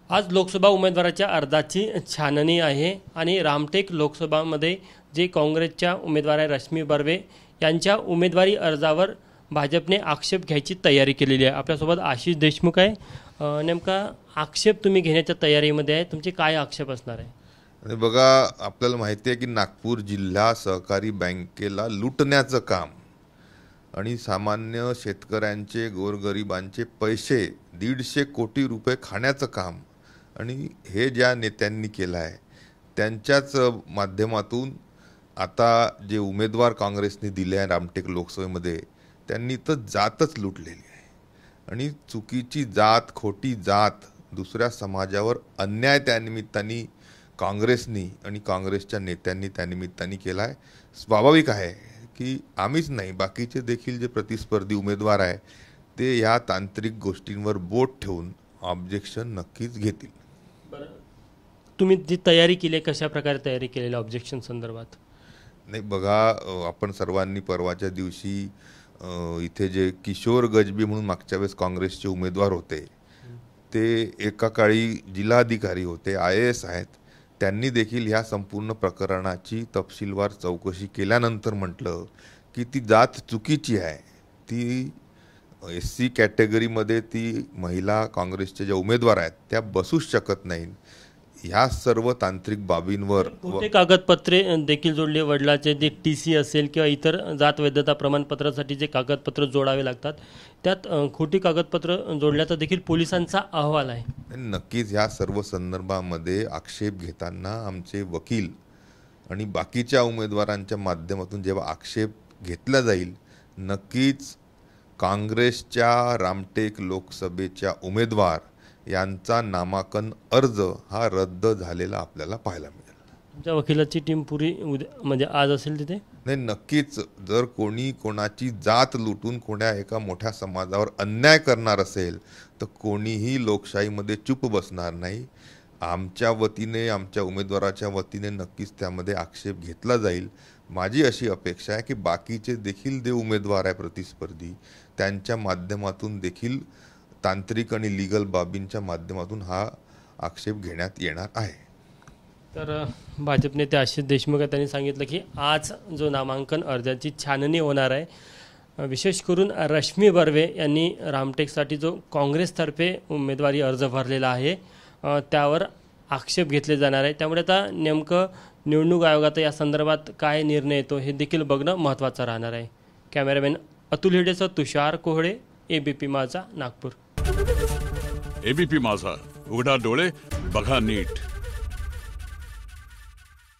आज लोकसभा उमेदवाराच्या अर्जाची छाननी आहे आणि रामटेक लोकसभामध्ये जे काँग्रेसच्या उमेदवार आहे रश्मी बर्वे यांच्या उमेदवारी अर्जावर भाजपने आक्षेप घ्यायची तयारी केलेली आहे। आपल्यासोबत आशिष देशमुख आहे। नेमका आक्षेप तुम्ही घेण्याच्या तयारीमध्ये आहे, तुमचे काय आक्षेप असणार आहे? बघा, आपल्याला माहिती आहे की नागपूर जिल्हा सहकारी बँकेला लुटण्याचं काम आणि सामान्य शेतकऱ्यांचे गोरगरिबांचे पैसे 150 कोटी रुपये खाण्याचं काम आणि हे ज्या नेत्यांनी केलं आहे त्यांच्याच माध्यमातून आता जे उमेदवार काँग्रेसने दिले आहे रामटेक लोकसभेमध्ये त्यांनी तर जातच लुटलेली आहे आणि चुकीची जात, खोटी जात, दुसऱ्या समाजावर अन्याय त्यानिमित्ताने काँग्रेसनी आणि काँग्रेसच्या नेत्यांनी त्यानिमित्ताने केला आहे। स्वाभाविक आहे की आम्हीच नाही, बाकीचे देखील जे प्रतिस्पर्धी उमेदवार आहे ते या तांत्रिक गोष्टींवर बोट ठेवून ऑब्जेक्शन नक्कीच घेतील। तुम्ही जी तयारी केली, कशा प्रकारे तयारी केलेली ऑब्जेक्शन संदर्भात? नाही बघा, आपण सर्वांनी परवाच्या दिवशी इथे जे किशोर गजबी म्हणून मागच्या वेळेस काँग्रेसचे उमेदवार होते ते एका काळी जिल्हाधिकारी होते, IAS आहेत, त्यांनी देखील ह्या संपूर्ण प्रकरणाची तपशीलवार चौकशी केल्यानंतर म्हटलं की ती जात चुकीची आहे, ती SC कॅटेगरीमध्ये ती महिला काँग्रेसचे जे उमेदवार आहेत त्या बसूच शकत नाहीत। ह्या सर्व तांत्रिक बाबींवर खोटे कागदपत्रे देखील जोडले, वडिलाचे जे TC असेल किंवा इतर जात वैधता प्रमाणपत्रासाठी जे कागदपत्र जोडावे लागतात त्यात खोटी कागदपत्र जोडल्याचा देखील पोलिसांचा अहवाल आहे। नक्कीच ह्या सर्व संदर्भामध्ये आक्षेप घेताना आमचे वकील आणि बाकीच्या उमेदवारांच्या माध्यमातून जेव्हा आक्षेप घेतला जाईल नक्कीच काँग्रेसच्या रामटेक लोकसभेच्या उमेदवार यांचा नामांकन अर्ज हा रद्द झालेला आपल्याला पाहायला मिळेल। तुमच्या वकिलाची टीम पुरी म्हणजे आज असेल तिथे? नाही, नक्कीच जर कोणी कोणाची जात लुटून कोण्या एका मोठ्या समाजावर अन्याय करणार असेल तर कोणीही लोकशाहीमध्ये चूप बसणार नाही। आमच्या वतीने, आमच्या उमेदवाराच्या वतीने नक्कीच त्यामध्ये आक्षेप घेतला जाईल। माझी अशी अपेक्षा आहे की बाकीचे देखील जे उमेदवार आहे प्रतिस्पर्धी त्यांच्या माध्यमातून देखील तांत्रिक आणि लीगल बाबींच्या माध्यमातून हा आक्षेप घेण्यात येणार आहे। तर भाजप नेते आशिष देशमुख त्यांनी सांगितलं की आज जो नामांकन अर्जाची छाननी होणार आहे, विशेष करून रश्मी बर्वे यांनी रामटेकसाठी जो काँग्रेसतर्फे उमेदवारी अर्ज भरलेला आहे त्यावर आक्षेप घेतले जाणार आहे। त्यामुळे आता नेमकं निवडणूक आयोगाचा या संदर्भात काय निर्णय येतो हे देखील बघणं महत्त्वाचं राहणार आहे। कॅमेरामॅन अतुल हिडेसह तुषार कोहळे, ABP माझा, नागपूर। ABP माझा, उघडा डोळे बघा नीट।